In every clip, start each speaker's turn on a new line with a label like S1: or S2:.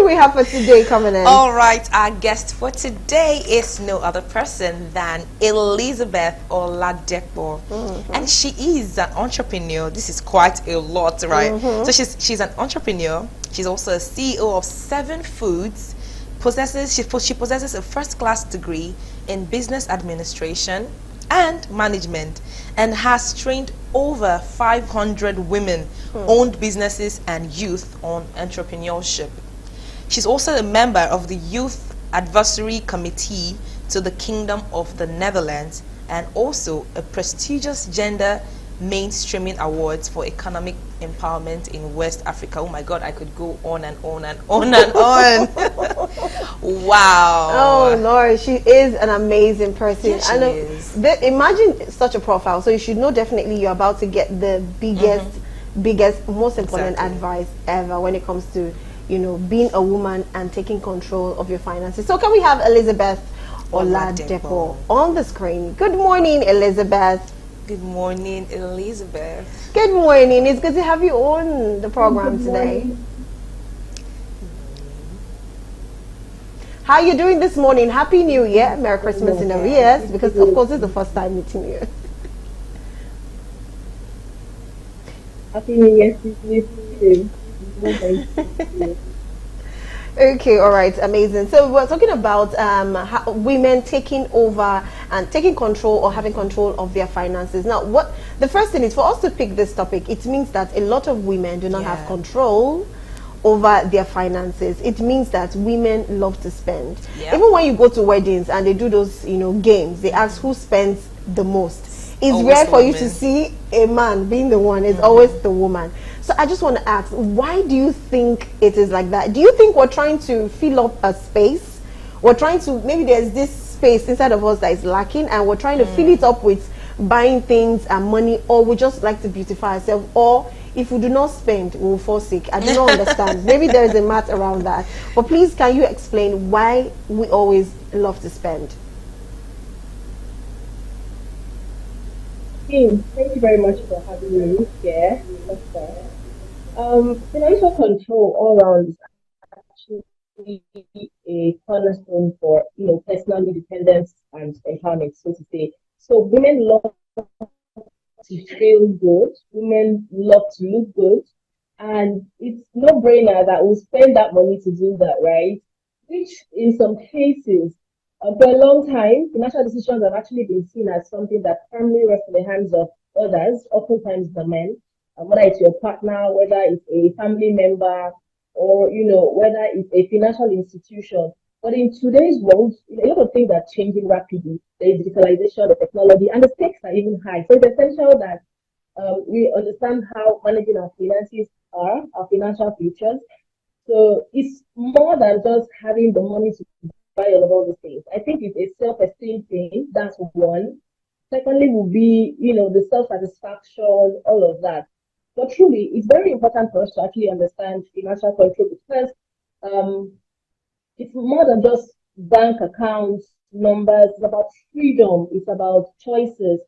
S1: we have for today coming in?
S2: All right, our guest for today is no other person than Elizabeth Oladipo. And she is an entrepreneur. This is quite a lot, right? So she's an entrepreneur. She's also a CEO of 7 Foods. She possesses a first-class degree in business administration and management, and has trained over 500 women-owned businesses and youth on entrepreneurship. She's also a member of the Youth Advisory Committee to the Kingdom of the Netherlands, and also a prestigious Gender Mainstreaming Awards for Economic Empowerment in West Africa. Oh my God, I could go on and on and on and on. Wow.
S1: Oh Lord, she is an amazing person.
S2: Yes, she is.
S1: Imagine such a profile. So you should know definitely you're about to get the biggest, most important advice ever when it comes to, you know, being a woman and taking control of your finances. So can we have Elizabeth Oladipo on the screen? Good morning, Elizabeth.
S2: Good morning, Elizabeth.
S1: Good morning. It's good to have you on the program today. How are you doing this morning? Happy New Year. Merry Christmas in arrears, because of course it's the first time meeting you.
S3: Happy New Year to you.
S1: Okay, all right, amazing. So we're talking about how women taking over and taking control or having control of their finances. Now, what the first thing is for us to pick this topic, it means that a lot of women do not have control over their finances. It means that women love to spend. Even when you go to weddings and they do those, you know, games, they ask who spends the most. It's
S2: always
S1: rare for you to see a man being the one. It's always the woman. So I just want to ask, why do you think it is like that? Do you think we're trying to fill up a space? We're trying to, maybe there's this space inside of us that is lacking and we're trying to fill it up with buying things and money, or we just like to beautify ourselves, or if we do not spend, we will fall sick. I do not understand. Maybe there is a math around that. But please, can you explain why we always love to spend?
S3: Thank you very much for having me here. Financial control all around is actually a cornerstone for, you know, personal independence and empowerment, so to say. So women love to feel good, women love to look good, and it's no brainer that we'll spend that money to do that, right? Which in some cases, for a long time, financial decisions have actually been seen as something that firmly rests in the hands of others, oftentimes the men, whether it's your partner, whether it's a family member, or, you know, whether it's a financial institution. But in today's world, a lot of things are changing rapidly. There is digitalization, the technology, and the stakes are even high. So it's essential that we understand how managing our finances are, our financial futures. So it's more than just having the money to buy all of these things. I think it's a self-esteem thing. That's one. Secondly, will be, you know, the self-satisfaction, all of that. But truly, it's very important for us to actually understand financial control, because it's more than just bank accounts, numbers. It's about freedom. It's about choices,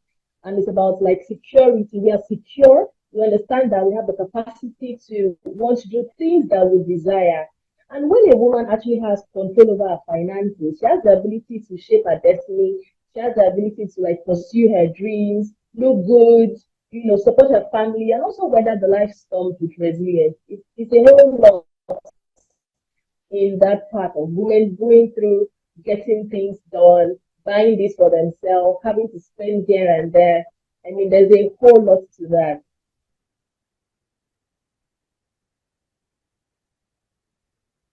S3: and it's about like security. We are secure. We understand that we have the capacity to want to do things that we desire. And when a woman actually has control over her finances, she has the ability to shape her destiny. She has the ability to like pursue her dreams, look good, you know, support her family, and also weather the life storms with resilience. It's a whole lot in that part of women going through getting things done, buying this for themselves, having to spend here and there. I mean, there's a whole lot to that.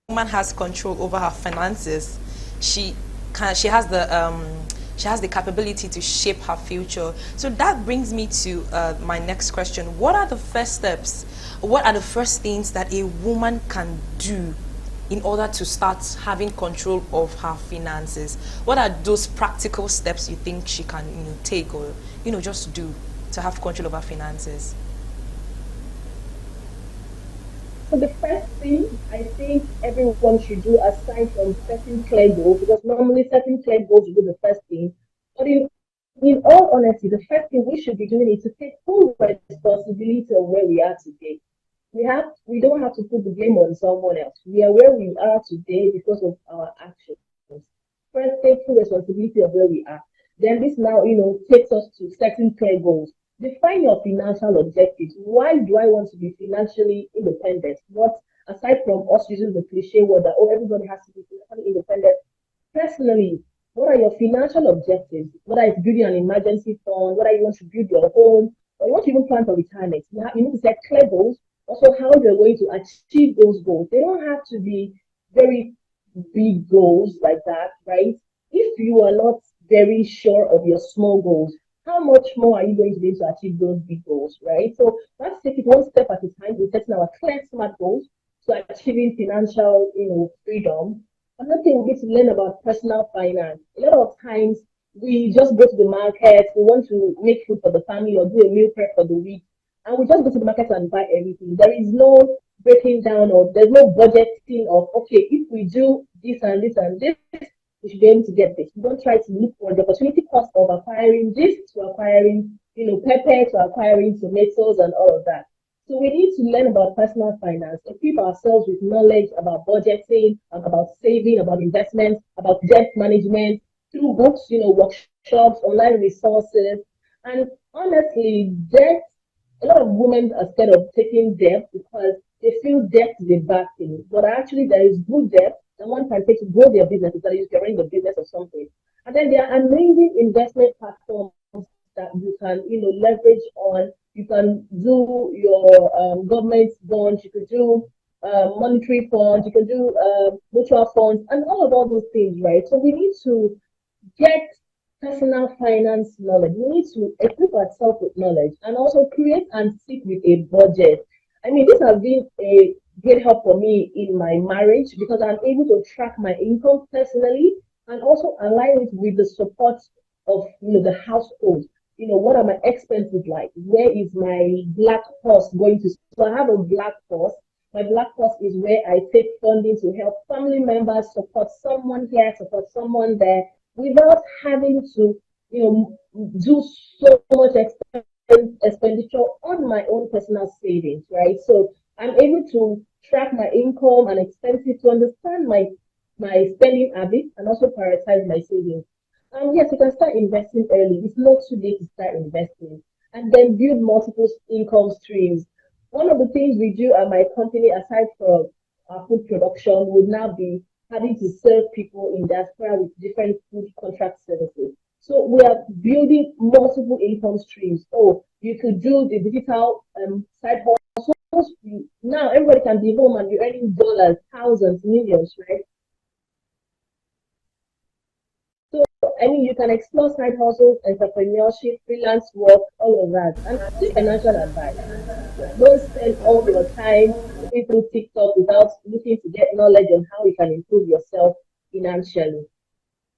S2: Woman has control over her finances. She has the capability to shape her future. So that brings me to my next question. What are the first steps? What are the first things that a woman can do in order to start having control of her finances? What are those practical steps you think she can, you know, take, or, you know, just do to have control of her finances?
S3: So the first thing I think everyone should do, aside from setting clear goals, because normally setting clear goals will be the first thing. But in all honesty, the first thing we should be doing is to take full responsibility of where we are today. we don't have to put the blame on someone else. We are where we are today because of our actions. First, take full responsibility of where we are. Then this now, takes us to setting clear goals. Define your financial objectives. Why do I want to be financially independent? What, aside from us using the cliche word that everybody has to be financially independent, personally, what are your financial objectives? Whether it's building an emergency fund, whether you want to build your home, or you want to even plan for retirement, you need to set clear goals. Also, how you're going to achieve those goals. They don't have to be very big goals like that, right? If you are not very sure of your small goals, how much more are you going to be able to achieve those big goals, right? So let's take it one step at a time. We're setting our clear, smart goals to achieving financial, freedom. Another thing we need to learn about personal finance. A lot of times we just go to the market, we want to make food for the family or do a meal prep for the week, and we just go to the market and buy everything. There is no breaking down or there's no budgeting of, okay, if we do this and this and this, we should be able to get this. We don't try to look for the opportunity cost of acquiring this to acquiring, pepper, to acquiring tomatoes and all of that. So we need to learn about personal finance, equip ourselves with knowledge about budgeting, about saving, about investments, about debt management through books, workshops, online resources. And honestly, debt, a lot of women are scared of taking debt because they feel debt is a bad thing. But actually, there is good debt that one can take to grow their business, that is, you're running the business or something. And then there are amazing investment platforms that you can, leverage on. You can do your government bonds, you could do monetary funds, you can do mutual funds, and all those things, right? So we need to get personal finance knowledge. We need to equip ourselves with knowledge and also create and stick with a budget. I mean, this has been a great help for me in my marriage because I'm able to track my income personally and also align it with the support of the household. What are my expenses like? Where is my black horse going to? So I have a black horse. My black horse is where I take funding to help family members, support someone here, support someone there, without having to, do so much expenditure on my own personal savings, right? So I'm able to track my income and expenses to understand my spending habits and also prioritize my savings. And yes, you can start investing early. It's not too late to start investing. And then build multiple income streams. One of the things we do at my company, aside from our food production, would now be having to serve people in diaspora with different food contract services. So we are building multiple income streams. Oh, you could do the digital side hustles. Now everybody can be home and be earning dollars, thousands, millions, right? So I mean, you can explore side hustles, entrepreneurship, freelance work, all of that, and seek financial advice. Don't spend all your time looking through TikTok without looking to get knowledge on how you can improve yourself financially.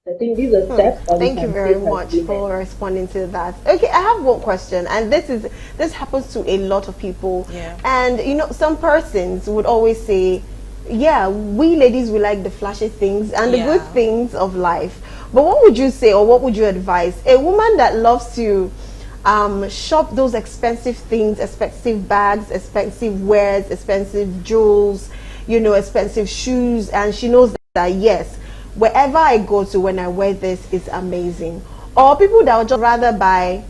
S3: I think these are steps that we
S1: Thank you
S3: can
S1: very
S3: take as
S1: much
S3: women.
S1: for responding to that. Okay, I have one question, and this happens to a lot of people.
S2: Yeah.
S1: And some persons would always say, "Yeah, we ladies we like the flashy things and the good
S2: Yeah.
S1: things of life." But what would you say, or what would you advise a woman that loves to shop those expensive things, expensive bags, expensive wares, expensive jewels, expensive shoes, and she knows that yes, wherever I go to when I wear this is amazing. Or people that would just rather buy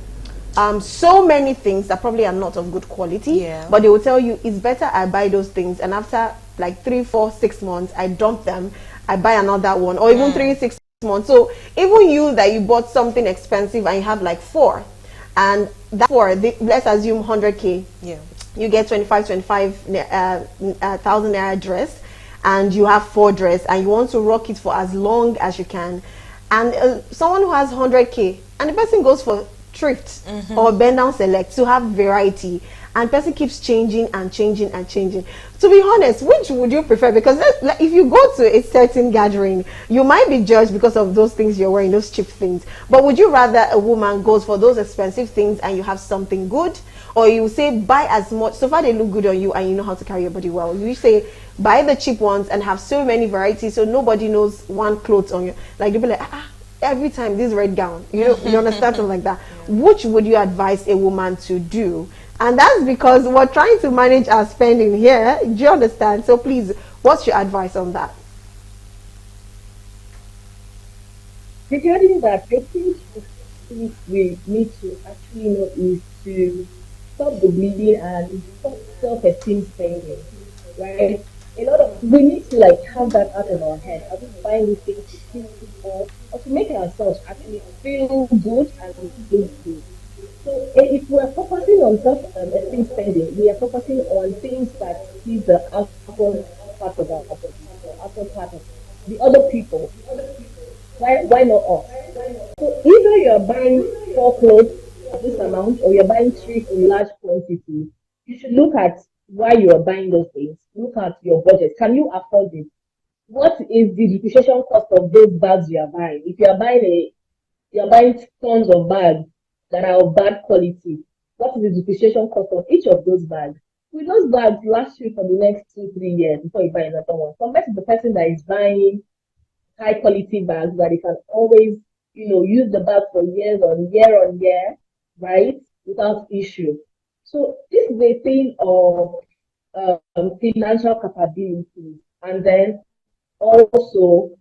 S1: so many things that probably are not of good quality,
S2: Yeah.
S1: but they will tell you it's better I buy those things and after like 3, 4, 6 months I dump them, I buy another one, or even 3, 6 months. So even you that you bought something expensive and you have like 4, and that 4, let's assume 100k,
S2: Yeah.
S1: you get 25,000 naira dress, and you have 4 dress and you want to rock it for as long as you can, and someone who has 100k and the person goes for thrift or bend down select to have variety, and person keeps changing and changing and changing. To be honest, which would you prefer? Because if you go to a certain gathering, you might be judged because of those things you're wearing, those cheap things. But would you rather a woman goes for those expensive things and you have something good, or you say buy as much so far they look good on you and you know how to carry your body well? You say buy the cheap ones and have so many varieties so nobody knows one clothes on you. Like they'll be like, every time this red gown, you understand, something like that. Which would you advise a woman to do? And that's because we're trying to manage our spending here. Do you understand? So please, what's your advice on that?
S3: Regarding that, I think the things we need to actually know is to stop the bleeding and stop self-esteem spending, right? A lot of we need to like have that out of our head. Are we buying these things to please people or to make ourselves actually feel good and look good? So if we're focusing on self-esteem spending, we are focusing on things that please the outward part of our body, the outward part of the other people. Why not us? So either you're buying four clothes of this amount or you're buying three in large quantity, you should look at why you are buying those things. Look at your budget. Can you afford it? What is the depreciation cost of those bags you are buying? If you're buying tons of bags that are of bad quality, what is the depreciation cost of each of those bags? Will those bags last you for the next 2, 3 years before you buy another one? Compared to the person that is buying high quality bags that you can always, use the bag for year on year, right? Without issue. So this is a thing of financial capability, and then also,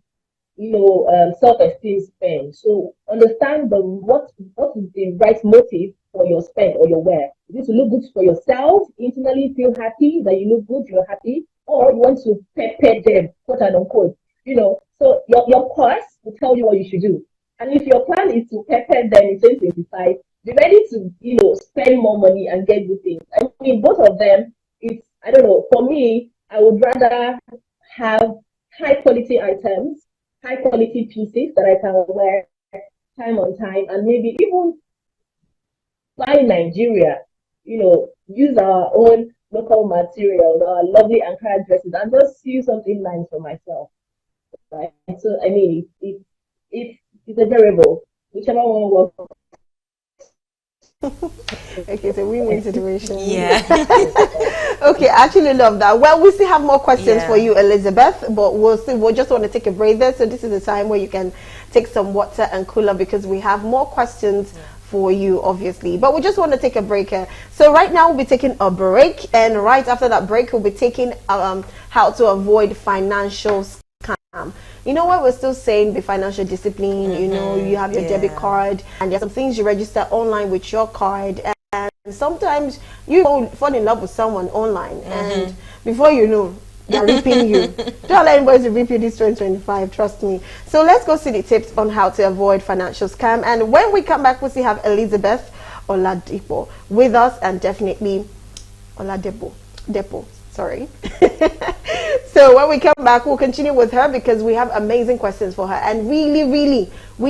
S3: self-esteem spend. So understand what is the right motive for your spend or your wear. Is it to look good for yourself, internally feel happy that you look good, you're happy, or you want to pay them, quote and unquote. So your course will tell you what you should do. And if your plan is to pay them in 2025, be ready to, spend more money and get good things. I mean, both of them, I don't know, for me, I would rather have high quality items, high quality pieces that I can wear time on time, and maybe even fly in Nigeria, use our own local materials, our lovely Ankara dresses, and just sew something nice for myself. Right. So I mean, it's a variable, whichever one works.
S1: Okay, it's a win-win situation.
S2: Yeah.
S1: Okay, I actually love that. Well, we still have more questions for you, Elizabeth, but we'll just want to take a break there. So this is the time where you can take some water and cool up because we have more questions for you, obviously. But we just want to take a break here. So right now we'll be taking a break, and right after that break we'll be taking how to avoid financial scam. You know what, we're still saying the financial discipline. You have your debit card, and there's some things you register online with your card, and sometimes you fall in love with someone online, and before you know, they're ripping you. Don't let anybody to rip you this 2025, trust me. So let's go see the tips on how to avoid financial scam, and when we come back we'll see have Elizabeth Oladipo with us, and definitely Oladipo sorry. So when we come back we'll continue with her because we have amazing questions for her, and really we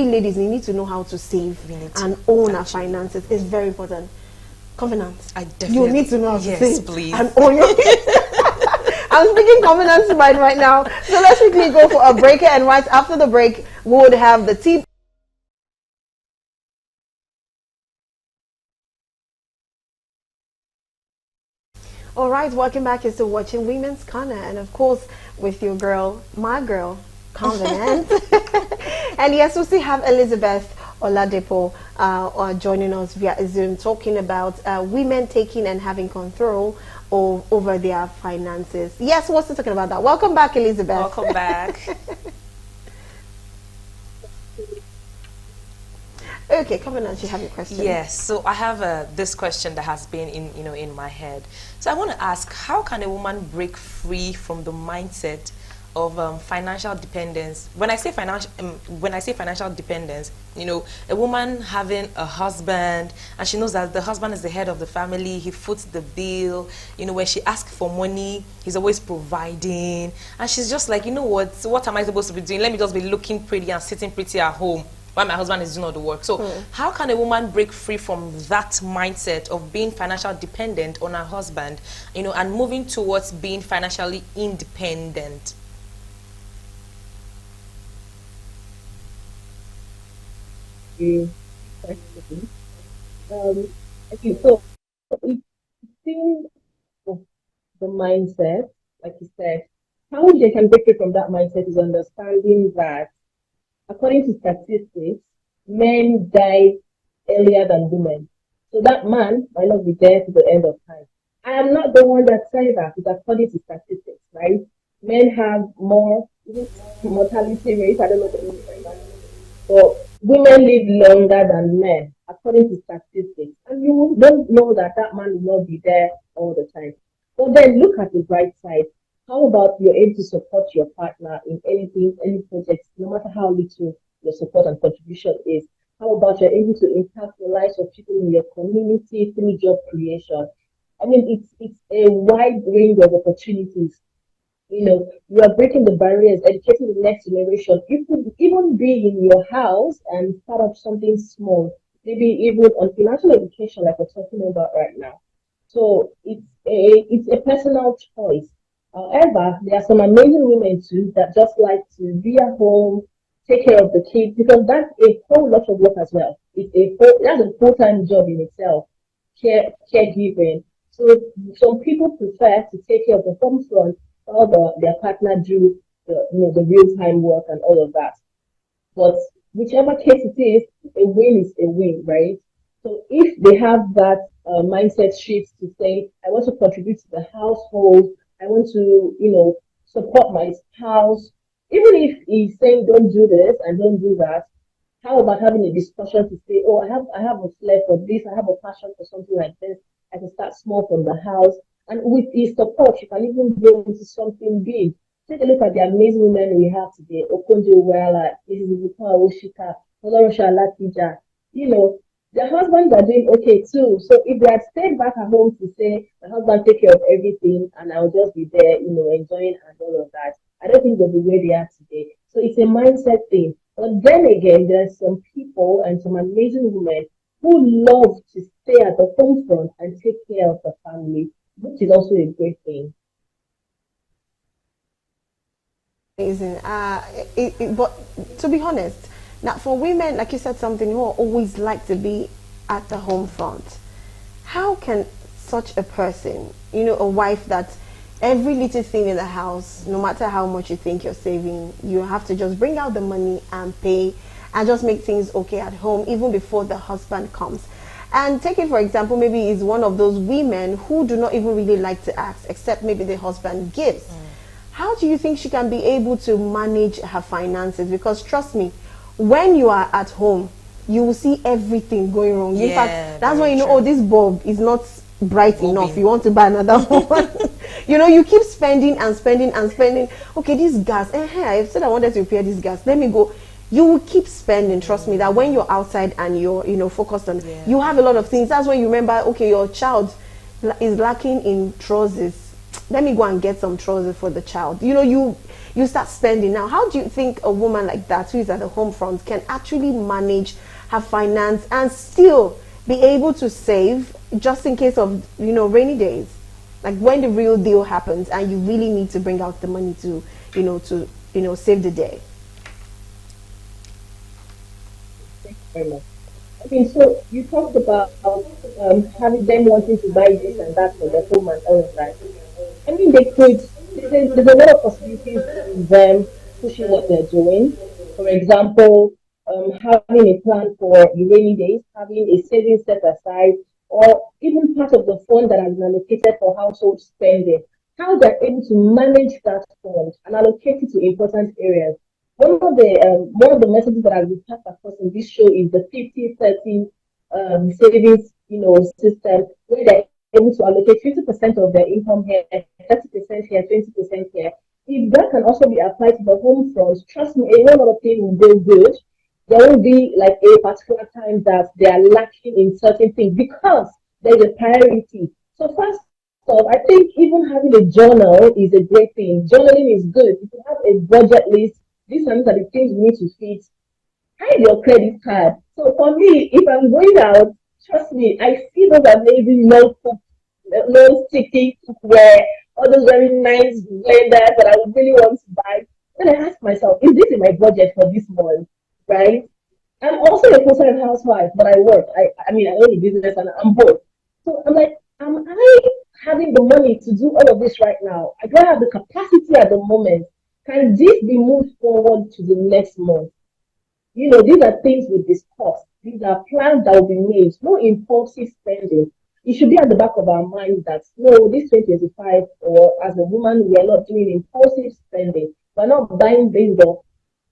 S1: ladies, we need to know how to save and own our finances. It's very important. Covenants,
S2: I definitely
S1: you need to know how to save
S2: please.
S1: and own your I'm speaking covenants mind right now. So let's quickly go for a break, and right after the break we would have the tea. All right, welcome back. You're still watching Women's Corner, and of course with your girl, my girl, Covenant. And yes, we still have Elizabeth Oladipo joining us via Zoom, talking about women taking and having control over their finances. Yes, we're still talking about that. Welcome back, Elizabeth.
S2: Welcome back.
S1: Okay, Covenant, you have a question.
S2: Yes, so I have this question that has been in my head. So I want to ask, how can a woman break free from the mindset of financial dependence? When I say financial dependence, a woman having a husband and she knows that the husband is the head of the family, he foots the bill, when she asks for money, he's always providing, and she's just like, what am I supposed to be doing? Let me just be looking pretty and sitting pretty at home while my husband is doing all the work. So how can a woman break free from that mindset of being financially dependent on her husband, and moving towards being financially independent?
S3: Okay, so it's thing of the mindset, like you said, how they can break free from that mindset is understanding that, according to statistics, men die earlier than women. So that man might not be there to the end of time. I am not the one that says that. It's according to statistics, right? Men have more mortality rate. I don't know the English for that. But women live longer than men, according to statistics. And you don't know that that man will not be there all the time. But then look at the bright side. How about you're able to support your partner in anything, any project, no matter how little your support and contribution is? How about you're able to impact the lives of people in your community through job creation? I mean, it's a wide range of opportunities. You are breaking the barriers, educating the next generation. You could even be in your house and start up something small, maybe even on financial education, like we're talking about right now. So it's a personal choice. However, there are some amazing women too that just like to be at home, take care of the kids, because that's a whole lot of work as well. That's a full-time job in itself, caregiving. So some people prefer to take care of the home front while their partner do the real time work and all of that. But whichever case it is, a win is a win, right? So if they have that mindset shift to say, I want to contribute to the household, I want to, support my spouse, even if he's saying don't do this and don't do that, how about having a discussion to say, oh, I have a flair for this, I have a passion for something like this. I can start small from the house. And with his support, you can even grow into something big. Take a look at the amazing women we have today. Okonjo Iweala, Mrs. Ibuka Oshika, Olorosha Latija. Their husbands are doing okay too. So if they had stayed back at home to say, my husband take care of everything and I'll just be there, enjoying and all of that, I don't think they'll be where they are today. So it's a mindset thing. But then again, there's some people and some amazing women who love to stay at the home front and take care of the family, which is also a great thing.
S1: Amazing. But to be honest, now for women, like you said, something who always like to be at the home front, how can such a person, a wife that every little thing in the house, no matter how much you think you're saving, you have to just bring out the money and pay and just make things okay at home even before the husband comes. And take it for example, maybe he's one of those women who do not even really like to ask, except maybe the husband gives. How do you think she can be able to manage her finances? Because trust me, when you are at home, you will see everything going wrong. In fact, that's when you know, oh, this bulb is not bright enough. You want to buy another one. You keep spending and spending and spending. Okay, this gas. I said I wanted to repair this gas. Let me go. You will keep spending. Trust me that when you're outside and you're focused on, you have a lot of things. That's when you remember, okay, your child is lacking in trousers. Let me go and get some trousers for the child. You start spending. Now, how do you think a woman like that who is at the home front can actually manage her finance and still be able to save just in case of rainy days, like when the real deal happens and you really need to bring out the money to save the day?
S3: Thank you very much. Okay, so you talked about having them wanting to buy this and that for their home and all of that. I mean, there's a lot of possibilities in them pushing what they're doing. For example, having a plan for the rainy days, having a savings set aside, or even part of the fund that has been allocated for household spending. How they're able to manage that fund and allocate it to important areas. One of the messages that I've been passed across in this show is the 50-30 savings, system where they're able to allocate 50% of their income here, 30% here, 20% here. If that can also be applied to the home front, trust me, a whole lot of things will go good. There will be like a particular time that they are lacking in certain things because there's a priority. So first off, I think even having a journal is a great thing. Journaling is good. If you have a budget list, these are the things you need to fit. Hide your credit card. So for me, if I'm going out, trust me, I see those amazing no sticky cookware, all those very nice blenders that I would really want to buy. Then I ask myself, is this in my budget for this month? Right? I'm also a full-time housewife, but I work. I mean, I own a business and I'm both. So I'm like, am I having the money to do all of this right now? I don't have the capacity at the moment. Can this be moved forward to the next month? These are things we discuss. These are plans that will be made, no impulsive spending. It should be at the back of our mind that no, this 2025 or as a woman, we are not doing impulsive spending. We're not buying based on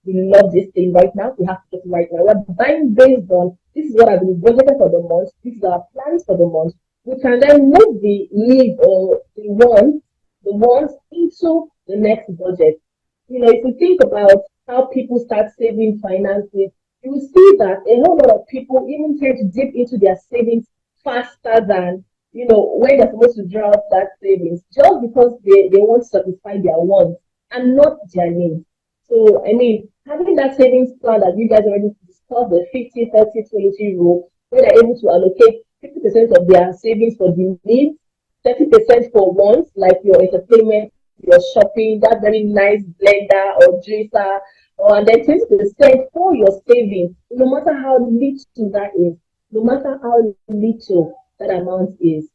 S3: we love this thing right now, we have to get it right now. We're buying based on this is what I've been budgeted for the month, this is our plans for the month. We can then move the need or the wants into the next budget. If you think about how people start saving finances, you will see that a whole lot of people even tend to dip into their savings faster than when they're supposed to draw out that savings, just because they want to satisfy their wants and not their needs. So I mean, having that savings plan that you guys already discussed, the 50, 30, 20 rule, where they're able to allocate 50% of their savings for the needs, 30% for wants, like your entertainment, your shopping, that very nice blender or juicer, and then 20% for your savings, no matter how little that is, no matter how little that amount is.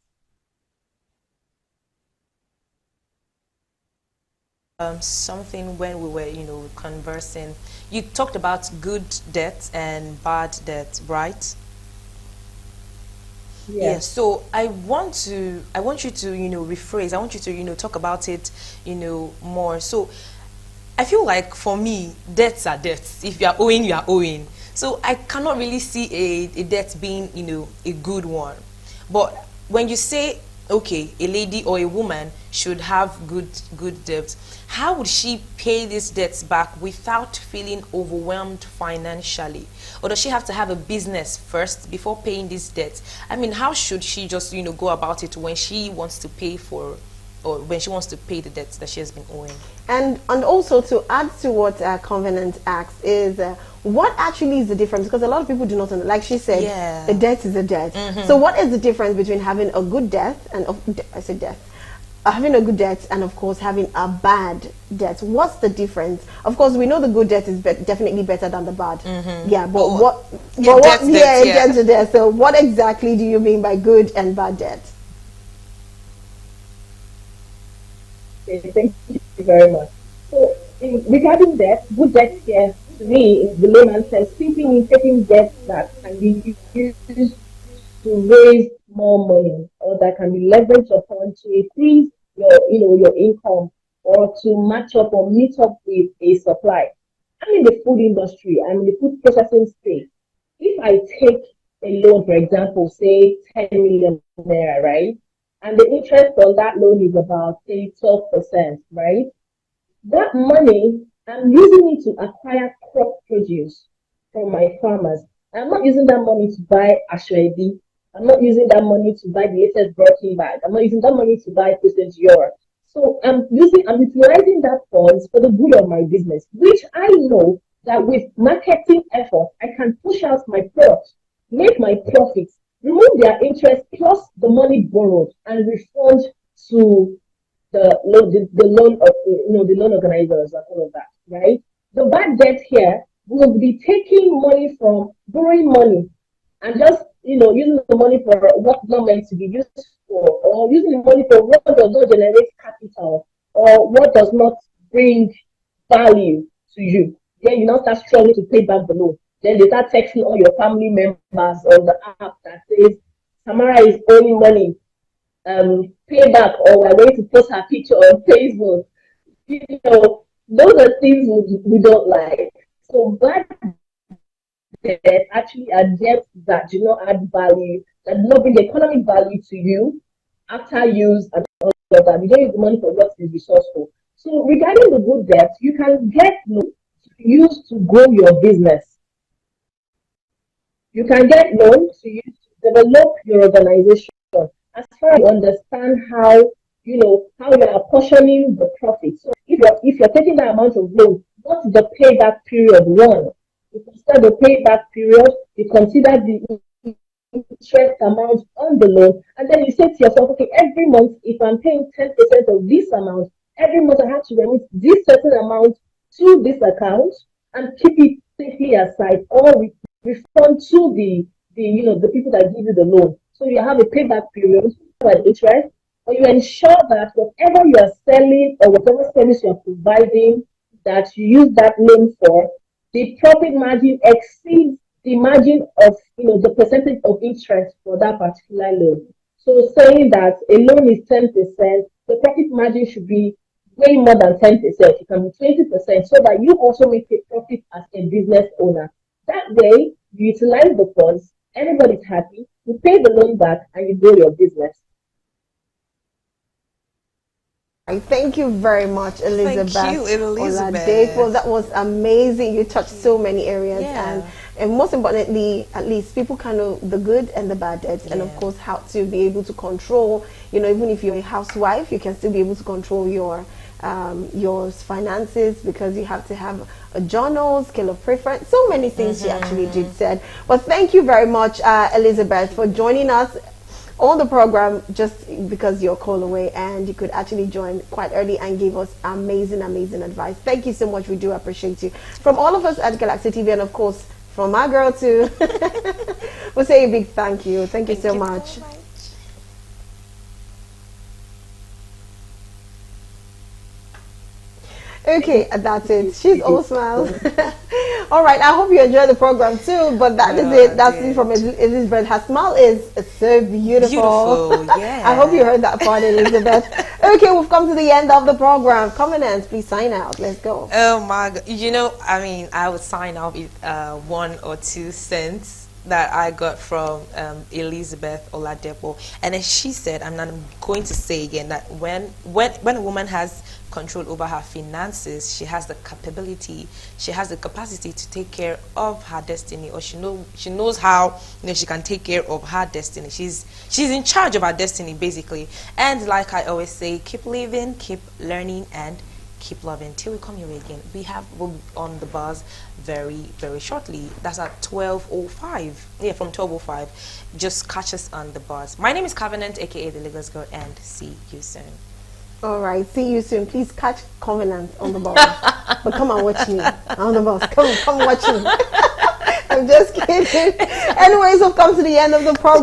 S2: Something when we were, conversing, you talked about good debt and bad debt, right?
S3: Yeah.
S2: Yeah, so I want you to, rephrase. I want you to, talk about it, more. So I feel like for me, debts are debts. If you are owing, you are owing. So I cannot really see a debt being, a good one. But when you say, okay, a lady or a woman should have good debts, how would she pay these debts back without feeling overwhelmed financially? Or does she have to have a business first before paying these debts? I mean, how should she just, go about it when she wants to pay for, or when she wants to pay the debts that she has been owing?
S1: And also to add to what Covenant asks is what actually is the difference? Because a lot of people do not know. Like she said,
S2: Yeah.
S1: a debt is a debt. So what is the difference between having a good debt and I said death? Having a good debt and of course having a bad debt. What's the difference? Of course, we know the good debt is definitely better than the bad. Yeah, but what?
S2: Yeah,
S1: But what?
S2: debt's debt, yeah.
S1: Debt's a debt. So what exactly do you mean by good and bad debt?
S3: Okay, thank you very much. So, regarding debt, good debt here to me, in the layman sense, simply means taking debt that can be used to raise more money or that can be leveraged upon to increase your income or to match up or meet up with a supply. I'm in the food industry, I'm in the food processing space. If I take a loan, for example, say 10 million naira, right? And the interest on that loan is about say 12%, right? That money, I'm using it to acquire crop produce from my farmers. I'm not using that money to buy ashwebi. I'm not using that money to buy the latest Birkin bag. I'm not using that money to buy Christian Dior. So I'm utilizing that funds for the good of my business, which I know that with marketing effort, I can push out my products, make my profits, remove their interest plus the money borrowed and refund to the loan of the loan organizers and all of that, right? The bad debt here will be taking money from borrowing money and just using the money for what's not meant to be used for, or using the money for what does not generate capital or what does not bring value to you. Then you now start struggling to pay back the loan. Then they start texting all your family members on the app that says Tamara is owing money, pay back, or we're going to post her picture on Facebook. Those are things we don't like. So bad debt actually are debts that do not add value, that do not bring economic value to you after use and all of that. You don't use the money for what is resourceful. So regarding the good debt, you can get loans used to grow your business. You can get loans to use to develop your organization. As far as you understand how how you are portioning the profit. So if you're taking that amount of loan, what's the payback period? One, you consider the payback period, you consider the interest amount on the loan, and then you say to yourself, okay, every month, if I'm paying 10% of this amount, every month I have to remit this certain amount to this account and keep it safely aside, or refund to the people that give you the loan. So you have a payback period and interest, or you ensure that whatever you are selling or whatever service you are providing that you use that loan for, the profit margin exceeds the margin of, the percentage of interest for that particular loan. So saying that a loan is 10%, the profit margin should be way more than 10%. It can be 20% so that you also make a profit as a business owner. That way, you utilize the funds, everybody's happy, you pay the loan back, and you grow your business.
S1: Thank you very much, Elizabeth.
S2: Thank you, Elizabeth.
S1: Oladipo. That was amazing. You touched so many areas,
S2: Yeah.
S1: and most importantly, at least people kind of the good and the bad debts, and of
S2: Yeah.
S1: course how to be able to control. Even if you're a housewife, you can still be able to control your finances, because you have to have a journal, scale of preference, so many things she actually did said. But thank you very much, Elizabeth, for joining us on the program, just because you're a call away and you could actually join quite early and give us amazing advice. Thank you so much. We do appreciate you. From all of us at Galaxy TV, and of course from my girl too, we'll say a big thank you. Thank you so much. Okay, that's it. She's all smiles. All right, I hope you enjoyed the program too. But that is it. That's it from Elizabeth. Her smile is so beautiful.
S2: Yeah.
S1: I hope you heard that part, Elizabeth. Okay, we've come to the end of the program. Covenant, please sign out. Let's go.
S2: Oh my God. I would sign off with 1 or 2 cents that I got from Elizabeth Oladipo. And as she said, I'm going to say again that when a woman has control over her finances, she has the capability, she has the capacity to take care of her destiny, or she knows how she can take care of her destiny. She's in charge of her destiny, basically. And like I always say, keep living, keep learning, and keep loving till we come your way again. We'll be on the buzz very, very shortly. That's at 12:05. Yeah, from 12:05. Just catch us on the buzz. My name is Covenant, aka the Lagos Girl, and see you soon.
S1: All right, see you soon. Please catch Covenant on the bus. But come and watch me on the bus. Come watch me. I'm just kidding. Anyways, we've come to the end of the program.